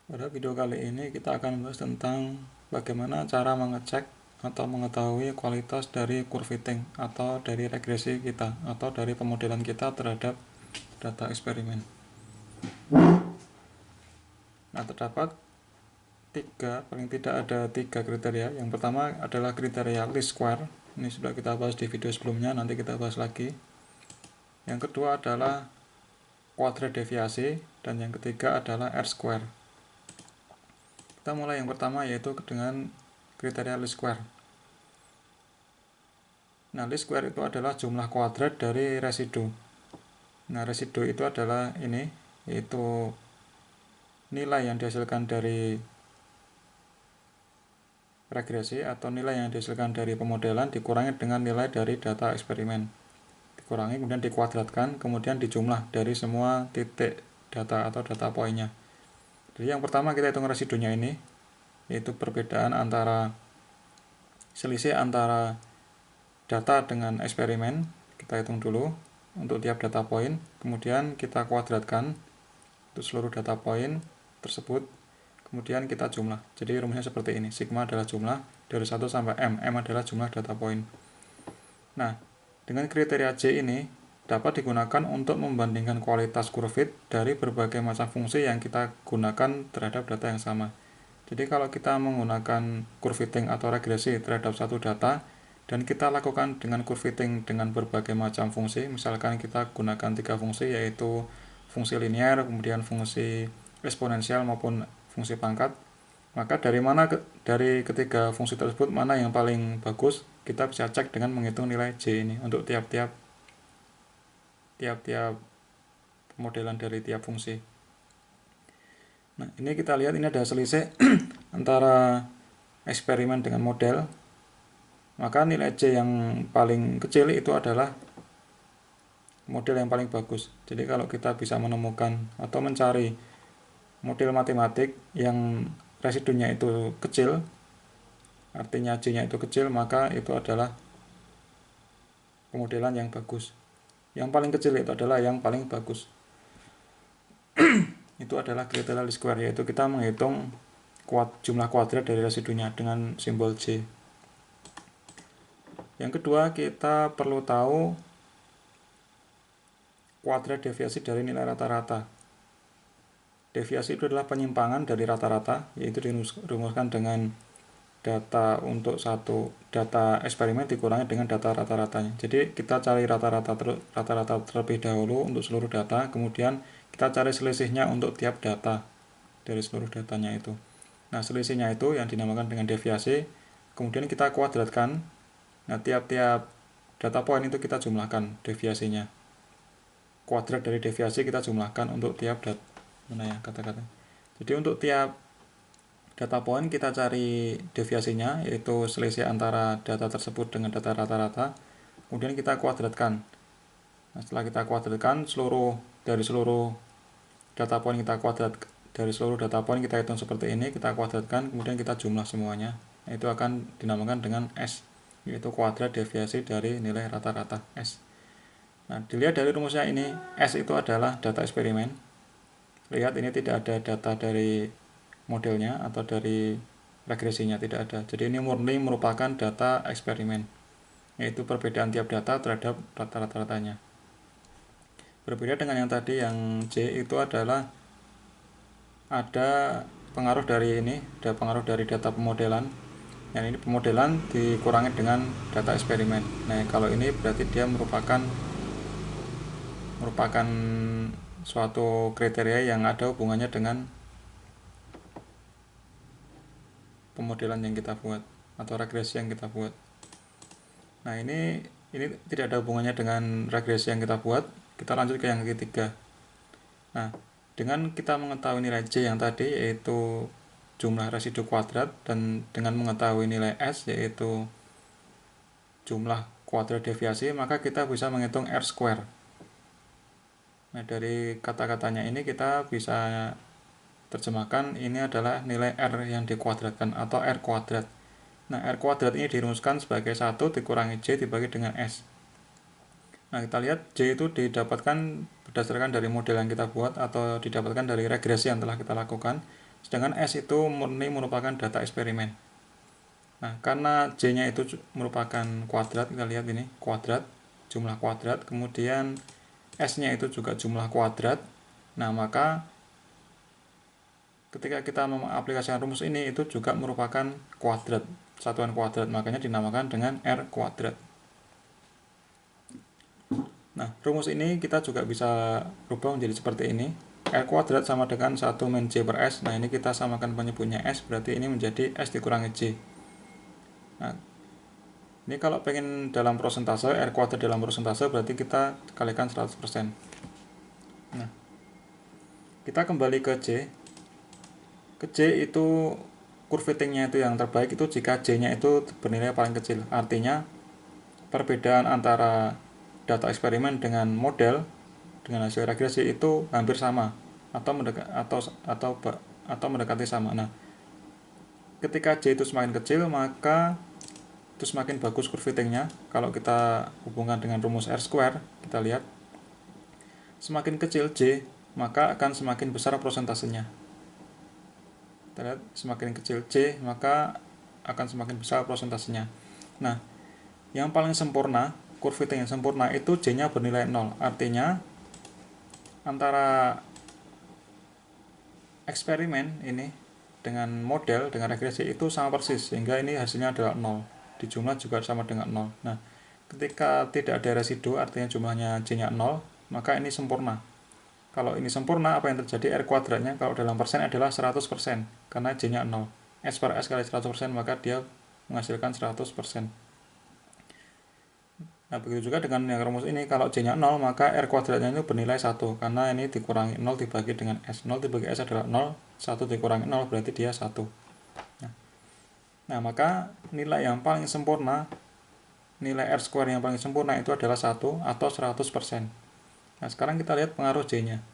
Pada video kali ini kita akan membahas tentang bagaimana cara mengecek atau mengetahui kualitas dari curve fitting atau dari regresi kita atau dari pemodelan kita terhadap data eksperimen. Nah, terdapat paling tidak ada tiga kriteria. Yang pertama adalah kriteria least square. Ini sudah kita bahas di video sebelumnya, nanti kita bahas lagi. Yang kedua adalah kuadrat deviasi, dan yang ketiga adalah R square. Kita mulai yang pertama, yaitu dengan kriteria least square. Nah, least square itu adalah jumlah kuadrat dari residu. Nah, residu itu adalah ini, yaitu nilai yang dihasilkan dari regresi atau nilai yang dihasilkan dari pemodelan dikurangi dengan nilai dari data eksperimen. Dikurangi, kemudian dikuadratkan, kemudian dijumlah dari semua titik data atau data poinnya. Jadi yang pertama kita hitung residunya ini, yaitu perbedaan antara selisih antara data dengan eksperimen. Kita hitung dulu untuk tiap data poin, kemudian kita kuadratkan untuk seluruh data poin tersebut, kemudian kita jumlah. Jadi rumusnya seperti ini, sigma adalah jumlah dari 1 sampai m adalah jumlah data poin. Nah, dengan kriteria J ini dapat digunakan untuk membandingkan kualitas curve fit dari berbagai macam fungsi yang kita gunakan terhadap data yang sama. Jadi kalau kita menggunakan curve fitting atau regresi terhadap satu data, dan kita lakukan dengan curve fitting dengan berbagai macam fungsi, misalkan kita gunakan 3 fungsi, yaitu fungsi linear, kemudian fungsi eksponensial maupun fungsi pangkat, maka dari ketiga fungsi tersebut mana yang paling bagus, kita bisa cek dengan menghitung nilai J ini untuk tiap-tiap modelan dari tiap fungsi. Nah, ini kita lihat, ini ada selisih antara eksperimen dengan model. Maka nilai J yang paling kecil itu adalah model yang paling bagus. Jadi kalau kita bisa menemukan atau mencari model matematik yang residunya itu kecil, artinya J-nya itu kecil, maka itu adalah pemodelan yang bagus. Yang paling kecil itu adalah yang paling bagus. Itu adalah kriteria least square, yaitu kita menghitung jumlah kuadrat dari residunya dengan simbol J. Yang kedua, kita perlu tahu kuadrat deviasi dari nilai rata-rata. Deviasi itu adalah penyimpangan dari rata-rata, yaitu dirumuskan dengan data untuk satu data eksperimen dikurangi dengan data rata-ratanya. Jadi kita cari rata-rata terlebih dahulu untuk seluruh data, kemudian kita cari selisihnya untuk tiap data dari seluruh datanya itu. Nah, selisihnya itu yang dinamakan dengan deviasi, kemudian kita kuadratkan. Nah, tiap-tiap data point itu kita jumlahkan deviasinya. Kuadrat dari deviasi kita jumlahkan untuk tiap data. Mana ya kata-kata. Jadi untuk tiap data point kita cari deviasinya, yaitu selisih antara data tersebut dengan data rata-rata. Kemudian kita kuadratkan. Nah, setelah kita kuadratkan dari seluruh data point kita hitung seperti ini, kita kuadratkan, kemudian kita jumlah semuanya. Nah, itu akan dinamakan dengan S, yaitu kuadrat deviasi dari nilai rata-rata S. Nah, dilihat dari rumusnya ini, S itu adalah data eksperimen. Lihat, ini tidak ada data dari modelnya atau dari regresinya, tidak ada. Jadi ini murni merupakan data eksperimen, yaitu perbedaan tiap data terhadap rata-ratanya. Berbeda dengan yang tadi, yang J itu adalah ada pengaruh dari data pemodelan. Yang ini pemodelan dikurangi dengan data eksperimen. Nah, kalau ini berarti dia merupakan suatu kriteria yang ada hubungannya dengan pemodelan yang kita buat atau regresi yang kita buat. Nah, ini tidak ada hubungannya dengan regresi yang kita buat. Kita lanjut ke yang ketiga. Nah, dengan kita mengetahui nilai J yang tadi, yaitu jumlah residu kuadrat, dan dengan mengetahui nilai S, yaitu jumlah kuadrat deviasi, maka kita bisa menghitung R square. Nah, dari kata-katanya ini kita bisa terjemahkan ini adalah nilai R yang dikuadratkan atau R kuadrat. Nah, R kuadrat ini dirumuskan sebagai 1 dikurangi J dibagi dengan S. Nah, kita lihat J itu didapatkan berdasarkan dari model yang kita buat atau didapatkan dari regresi yang telah kita lakukan. Sedangkan S itu murni merupakan data eksperimen. Nah, karena J-nya itu merupakan kuadrat, kita lihat ini, kuadrat, jumlah kuadrat, kemudian S-nya itu juga jumlah kuadrat. Nah, maka ketika kita mengaplikasikan rumus ini, itu juga merupakan kuadrat, satuan kuadrat, makanya dinamakan dengan R kuadrat. Nah, rumus ini kita juga bisa rubah menjadi seperti ini. R kuadrat sama dengan 1 min J per S. Nah, ini kita samakan penyebutnya S, berarti ini menjadi S dikurangi J. Nah, ini kalau pengen dalam persentase, R kuadrat dalam persentase, berarti kita kalikan 100%. Nah, kita kembali ke J. Ke J itu curve fittingnya itu yang terbaik itu jika J-nya itu bernilai paling kecil. Artinya, perbedaan antara data eksperimen dengan model, dengan hasil regresi itu hampir sama atau mendekati sama. Nah, ketika J itu semakin kecil, maka itu semakin bagus curve fittingnya. Kalau kita hubungkan dengan rumus R square, kita lihat semakin kecil J, maka akan semakin besar prosentasenya. Kita lihat semakin kecil J, maka akan semakin besar prosentasenya. Nah, yang paling sempurna, curve fitting yang sempurna itu J-nya bernilai 0. Artinya antara eksperimen ini dengan model, dengan regresi itu sama persis, sehingga ini hasilnya adalah 0. Di jumlah juga sama dengan 0. Nah, ketika tidak ada residu, artinya jumlahnya J-nya 0, maka ini sempurna. Kalau ini sempurna, apa yang terjadi? R kuadratnya kalau dalam persen adalah 100%, karena J-nya 0. S per S kali 100%, maka dia menghasilkan 100%. Nah, begitu juga dengan yang rumus ini, kalau J-nya 0, maka R kuadratnya itu bernilai 1, karena ini dikurangi 0 dibagi dengan S. 0 dibagi S adalah 0, 1 dikurangi 0 berarti dia 1. Nah, maka nilai yang paling sempurna, nilai R square yang paling sempurna itu adalah 1 atau 100%. Nah, sekarang kita lihat pengaruh J-nya.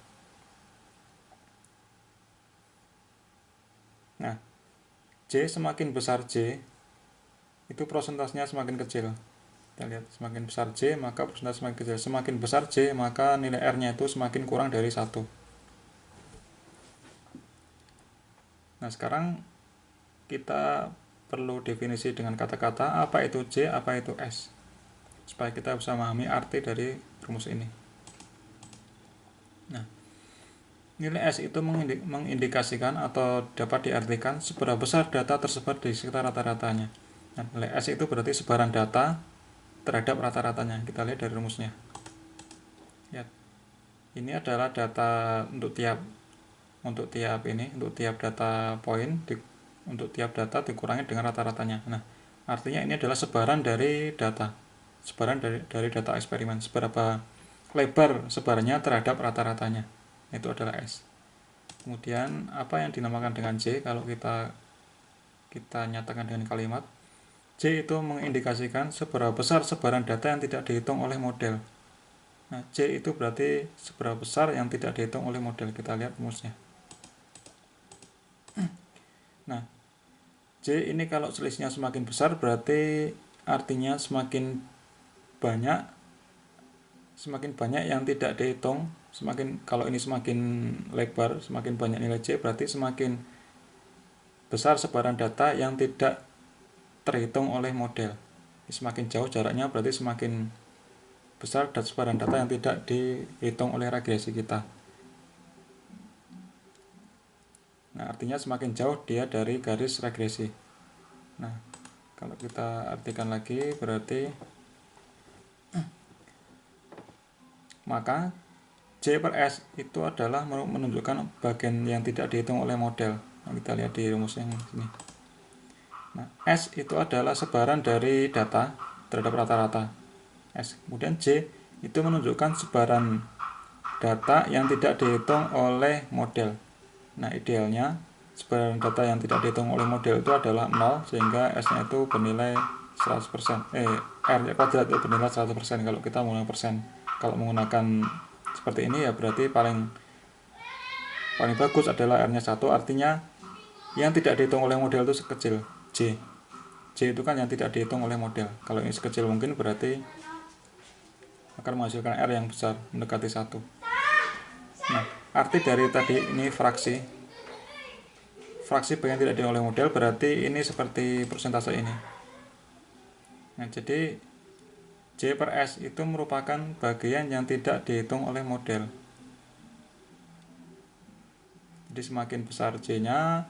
Nah, J semakin besar J, itu prosentasenya semakin kecil. Kita lihat, semakin besar J, maka persentase semakin kecil. Semakin besar J, maka nilai R-nya itu semakin kurang dari 1. Nah, sekarang kita perlu definisi dengan kata-kata apa itu J, apa itu S, supaya kita bisa memahami arti dari rumus ini. Nah, nilai S itu mengindikasikan atau dapat diartikan seberapa besar data tersebar di sekitar rata-ratanya. Nah, nilai S itu berarti sebaran data terhadap rata-ratanya. Kita lihat dari rumusnya. Lihat. Ini adalah data untuk tiap data poin, untuk tiap data dikurangi dengan rata-ratanya. Nah, artinya ini adalah sebaran dari data. Sebaran dari data eksperimen. Seberapa lebar sebarannya terhadap rata-ratanya. Itu adalah S. Kemudian apa yang dinamakan dengan J? Kalau kita nyatakan dengan kalimat J itu mengindikasikan seberapa besar sebaran data yang tidak dihitung oleh model. Nah, J itu berarti seberapa besar yang tidak dihitung oleh model. Kita lihat rumusnya. Nah, J ini kalau selisihnya semakin besar berarti artinya semakin banyak yang tidak dihitung. Kalau ini semakin lebar, semakin banyak nilai J, berarti semakin besar sebaran data yang tidak terhitung oleh model. Semakin jauh jaraknya berarti semakin besar sebaran data yang tidak dihitung oleh regresi kita. Nah, artinya semakin jauh dia dari garis regresi. Nah, kalau kita artikan lagi berarti maka J per S itu adalah menunjukkan bagian yang tidak dihitung oleh model. Nah, kita lihat di rumus yang sini. Nah, S itu adalah sebaran dari data terhadap rata-rata. S. Kemudian J itu menunjukkan sebaran data yang tidak dihitung oleh model. Nah, idealnya sebaran data yang tidak dihitung oleh model itu adalah 0, sehingga S-nya itu bernilai 100%. R kuadrat itu bernilai 100% kalau kita menggunakan persen. Kalau menggunakan seperti ini ya berarti paling bagus adalah R-nya 1, artinya yang tidak dihitung oleh model itu sekecil J. J itu kan yang tidak dihitung oleh model. Kalau ini sekecil mungkin berarti akan menghasilkan R yang besar, mendekati 1. Nah, arti dari tadi ini fraksi. fraksi bagian tidak dihitung oleh model, berarti ini seperti persentase ini. Nah, jadi J per S itu merupakan bagian yang tidak dihitung oleh model. Jadi semakin besar J-nya,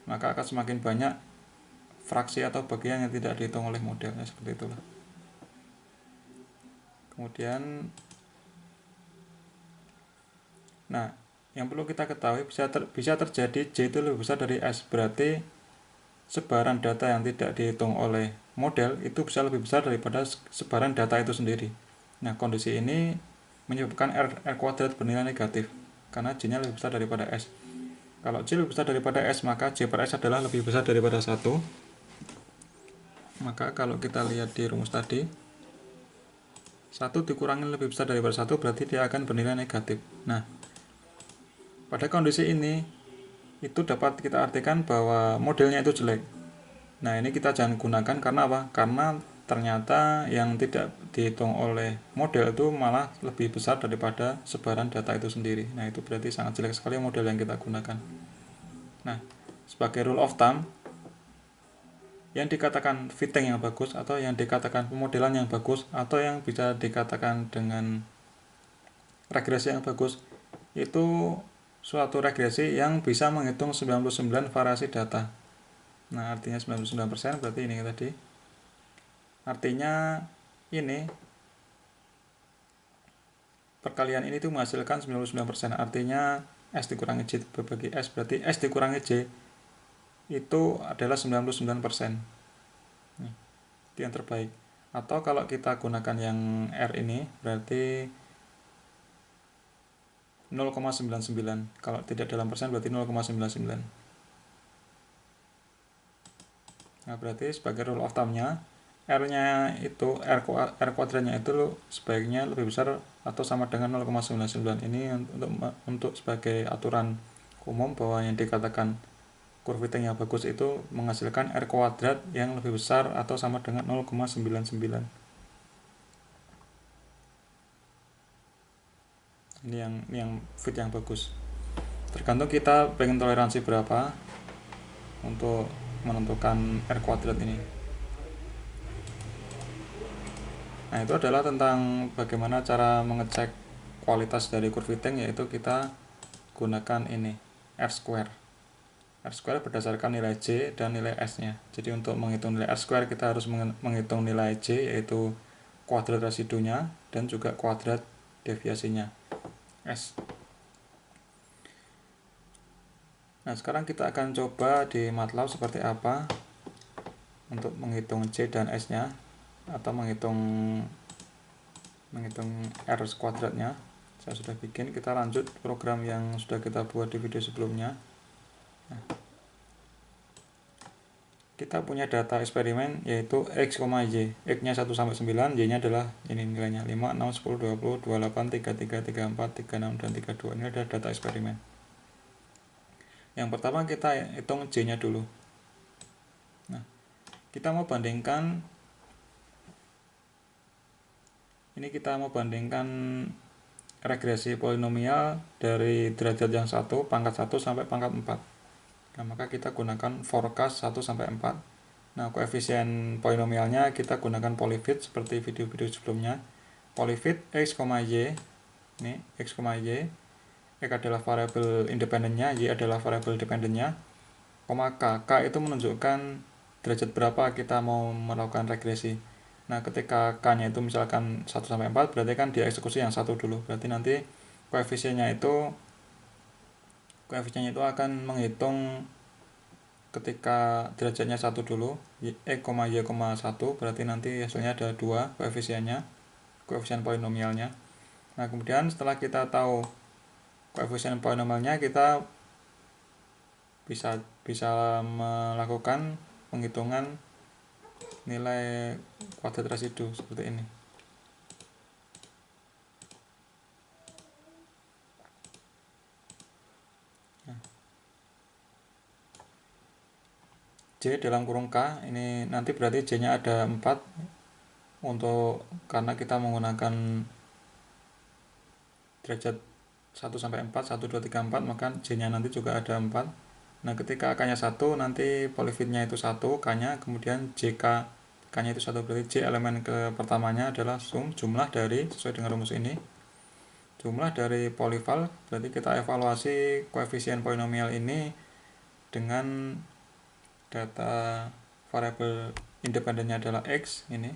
maka akan semakin banyak fraksi atau bagian yang tidak dihitung oleh model. Ya, seperti itulah. Kemudian, nah, yang perlu kita ketahui bisa terjadi J itu lebih besar dari S. Berarti sebaran data yang tidak dihitung oleh model itu bisa lebih besar daripada sebaran data itu sendiri. Nah, kondisi ini menyebabkan R kuadrat bernilai negatif karena J-nya lebih besar daripada S. Kalau J lebih besar daripada S, maka J per S adalah lebih besar daripada 1. Maka kalau kita lihat di rumus tadi, 1 dikurangi lebih besar daripada 1 berarti dia akan bernilai negatif. Nah, pada kondisi ini, itu dapat kita artikan bahwa modelnya itu jelek. Nah, ini kita jangan gunakan karena apa? Karena ternyata yang tidak dihitung oleh model itu malah lebih besar daripada sebaran data itu sendiri. Nah, itu berarti sangat jelek sekali model yang kita gunakan. Nah, sebagai rule of thumb, yang dikatakan fitting yang bagus atau yang dikatakan pemodelan yang bagus atau yang bisa dikatakan dengan regresi yang bagus itu suatu regresi yang bisa menghitung 99 variasi data. Nah, artinya 99% berarti ini tadi. Artinya ini perkalian ini tuh menghasilkan 99%. Artinya S dikurangi J berbagi S berarti S dikurangi J itu adalah 99%. Nih, itu yang terbaik. Atau kalau kita gunakan yang R ini berarti 0,99. Kalau tidak dalam persen berarti 0,99. Nah, berarti sebagai rule of thumb-nya R-nya itu R kuadratnya itu sebaiknya lebih besar atau sama dengan 0,99. Ini untuk sebagai aturan umum bahwa yang dikatakan curve fitting yang bagus itu menghasilkan R kuadrat yang lebih besar atau sama dengan 0,99. Ini yang fit yang bagus. Tergantung kita pengen toleransi berapa untuk menentukan R kuadrat ini. Nah, itu adalah tentang bagaimana cara mengecek kualitas dari curve fitting, yaitu kita gunakan ini R square. R square berdasarkan nilai J dan nilai S-nya. Jadi untuk menghitung nilai R square kita harus menghitung nilai J, yaitu kuadrat residunya dan juga kuadrat deviasinya S. Nah, sekarang kita akan coba di MATLAB seperti apa untuk menghitung J dan S-nya atau menghitung R kuadratnya. Saya sudah bikin. Kita lanjut program yang sudah kita buat di video sebelumnya. Nah, kita punya data eksperimen yaitu X, Y. X-nya 1 sampai 9, Y-nya adalah ini nilainya 5, 6, 10, 20, 28, 33, 34, 36 dan 32. Ini adalah data eksperimen. Yang pertama kita hitung J-nya dulu. Nah, kita mau bandingkan regresi polinomial dari derajat yang 1, pangkat 1 sampai pangkat 4. Nah, maka kita gunakan forecast 1 sampai 4. Nah, koefisien polinomialnya kita gunakan polyfit seperti video-video sebelumnya. Polyfit X, Y. Ini X, Y. X adalah variabel independennya, Y adalah variabel dependennya. K itu menunjukkan derajat berapa kita mau melakukan regresi. Nah, ketika K-nya itu misalkan 1 sampai 4, berarti kan dia eksekusi yang 1 dulu. Berarti nanti koefisiennya itu akan menghitung ketika derajatnya 1 dulu, X, Y, 1, berarti nanti hasilnya ada 2 koefisiennya, koefisien polinomialnya. Nah, kemudian setelah kita tahu koefisien polinomialnya, kita bisa melakukan penghitungan nilai kuadrat residu seperti ini. Nah, J dalam kurung K ini nanti berarti J-nya ada 4 karena kita menggunakan derajat 1 sampai 4, 1, 2, 3, 4, maka J-nya nanti juga ada 4. Nah, ketika K-nya 1, nanti polyfitnya itu 1, K-nya, kemudian JK, K-nya itu 1, berarti J elemen ke pertamanya adalah sum, jumlah dari, sesuai dengan rumus ini, jumlah dari polyval, berarti kita evaluasi koefisien polinomial ini dengan data variabel independennya adalah X, ini,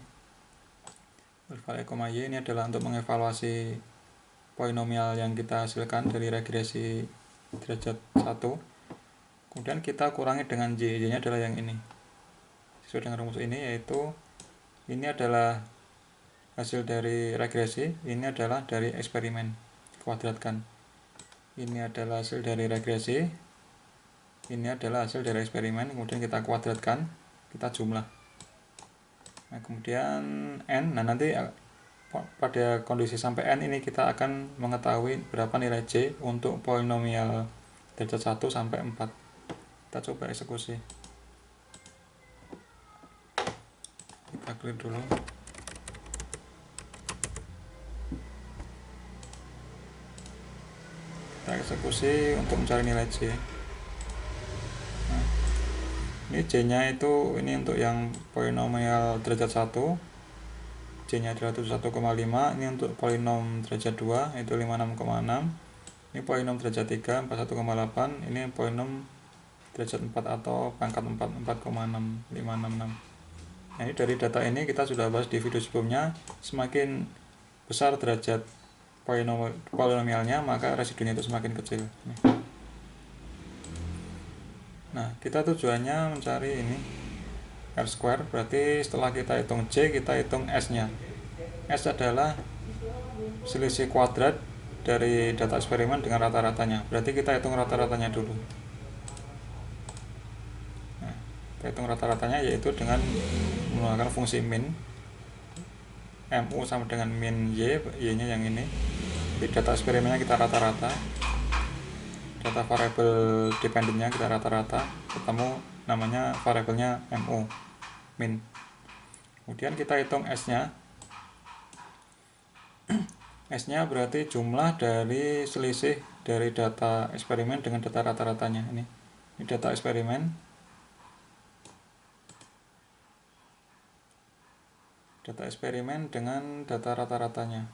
polyval E, Y, ini adalah untuk mengevaluasi polinomial yang kita hasilkan dari regresi derajat 1. Kemudian kita kurangi dengan J nya adalah yang ini. Sesuai dengan rumus ini, yaitu ini adalah hasil dari regresi, ini adalah dari eksperimen, kuadratkan. Ini adalah hasil dari regresi, ini adalah hasil dari eksperimen, kemudian kita kuadratkan, kita jumlah. Nah, kemudian N, nah nanti pada kondisi sampai N ini kita akan mengetahui berapa nilai J untuk polinomial derajat 1 sampai 4. Kita coba eksekusi. Kita clear dulu. Kita eksekusi untuk mencari nilai J. Nah, ini J-nya itu, ini untuk yang polinomial derajat 1, J-nya adalah 71,5. Ini untuk polinom derajat 2, itu 56,6. Ini polinom derajat 3, 41,8. Ini polinom derajat 4 atau pangkat 4, 4,6566. Nah, ini dari data ini kita sudah bahas di video sebelumnya, semakin besar derajat polinomialnya, maka residunya itu semakin kecil. Nah, kita tujuannya mencari ini R square, berarti setelah kita hitung J, kita hitung S-nya. S adalah selisih kuadrat dari data eksperimen dengan rata-ratanya, berarti kita hitung rata-ratanya dulu. Nah, kita hitung rata-ratanya yaitu dengan menggunakan fungsi min, mu sama dengan min y, y-nya yang ini. Jadi data eksperimennya kita rata-rata, data variabel dependennya kita rata-rata, ketemu namanya variabelnya mu, min. Kemudian kita hitung S-nya. S-nya berarti jumlah dari selisih dari data eksperimen dengan data rata-ratanya. Ini data eksperimen. Data eksperimen dengan data rata-ratanya.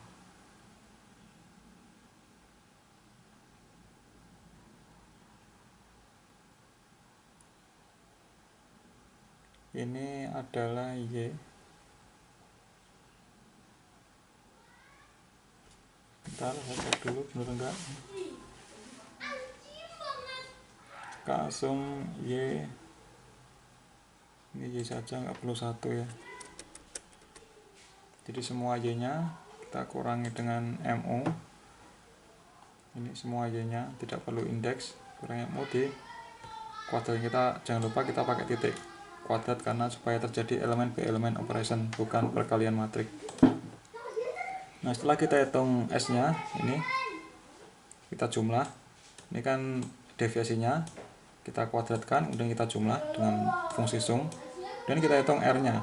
Ini adalah Y. Bentar, saya cek dulu benar enggak. Kasum Y. Ini Y saja, nggak perlu 1 ya. Jadi semua Y-nya kita kurangi dengan mu. Ini semua Y-nya, tidak perlu indeks, kurangi mu di kuadrat. Kita jangan lupa kita pakai titik kuadrat karena supaya terjadi elemen be elemen operation, bukan perkalian matrik. Nah, setelah kita hitung S-nya, ini kita jumlah. Ini kan deviasinya, kita kuadratkan, kemudian kita jumlah dengan fungsi sum. Dan kita hitung R-nya,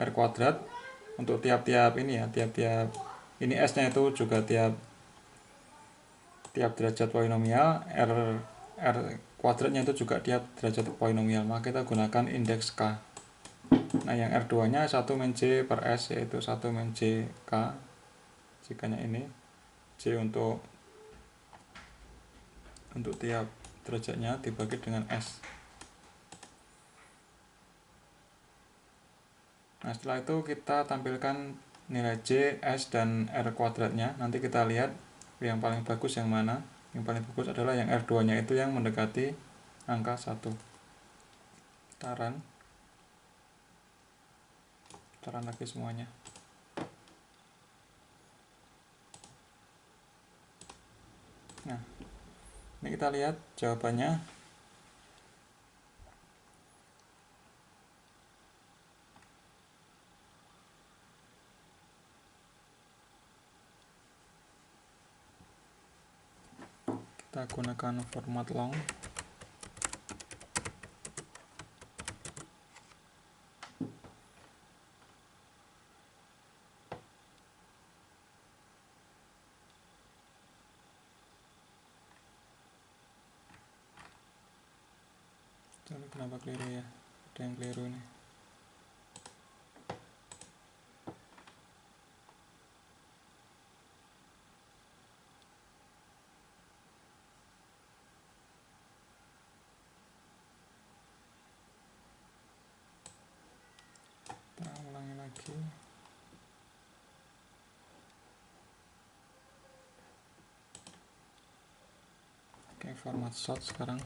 R kuadrat untuk tiap-tiap ini ya, tiap-tiap ini S-nya itu juga tiap derajat polinomial, R kuadratnya itu juga tiap derajat polinomial, maka kita gunakan indeks K. Nah, yang R2 nya 1 min J per S, yaitu 1 min J K, jikanya ini J untuk tiap derajatnya dibagi dengan S. Nah, setelah itu kita tampilkan nilai J, S, dan R kuadratnya. Nanti kita lihat yang paling bagus yang mana. Yang paling bagus adalah yang R2 nya itu yang mendekati angka 1. Kita run lagi semuanya. Nah, ini kita lihat jawabannya. Kita gunakan format long. Ini kenapa keliru ya? Ada yang keliru nih. Kita ulangi lagi. Oke, format short sekarang.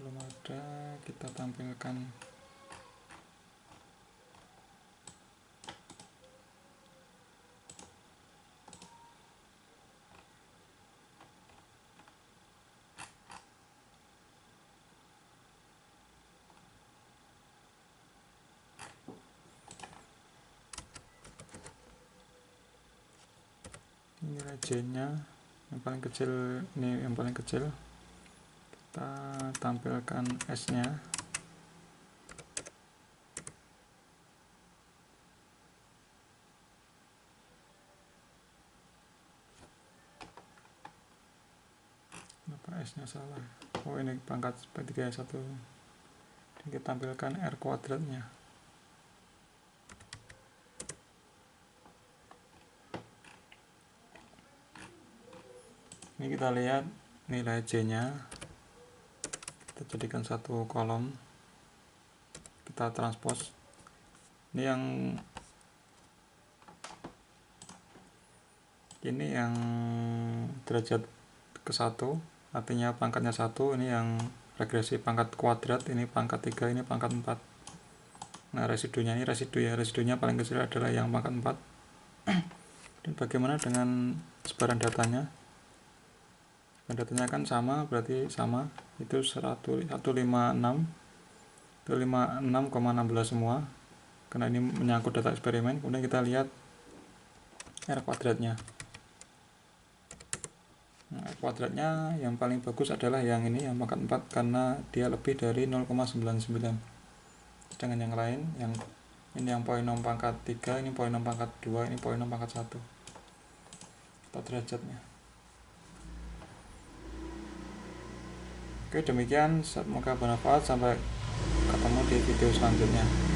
Belum ada, kita tampilkan nilai J-nya yang paling kecil. Ini yang paling kecil, kita tampilkan S-nya. Kenapa S-nya salah? Oh, ini pangkat P31. Kita tampilkan R kuadratnya. Ini kita lihat nilai J-nya. Kita jadikan satu kolom. Kita transpose. Ini yang derajat ke-1, artinya pangkatnya 1. Ini yang regresi pangkat kuadrat, ini pangkat 3, ini pangkat 4. Nah, residunya ini residunya paling kecil adalah yang pangkat 4. Dan bagaimana dengan sebaran datanya? Datanya kan sama, berarti sama, itu 156 itu 56,16 semua, karena ini menyangkut data eksperimen. Kemudian kita lihat R kuadratnya. Nah, R kuadratnya yang paling bagus adalah yang ini, yang pangkat 4, karena dia lebih dari 0,99. Sedangkan yang lain, ini yang polinom pangkat 3, ini polinom pangkat 2, ini polinom pangkat 1 atau derajatnya. Oke, demikian, semoga bermanfaat. Sampai ketemu di video selanjutnya.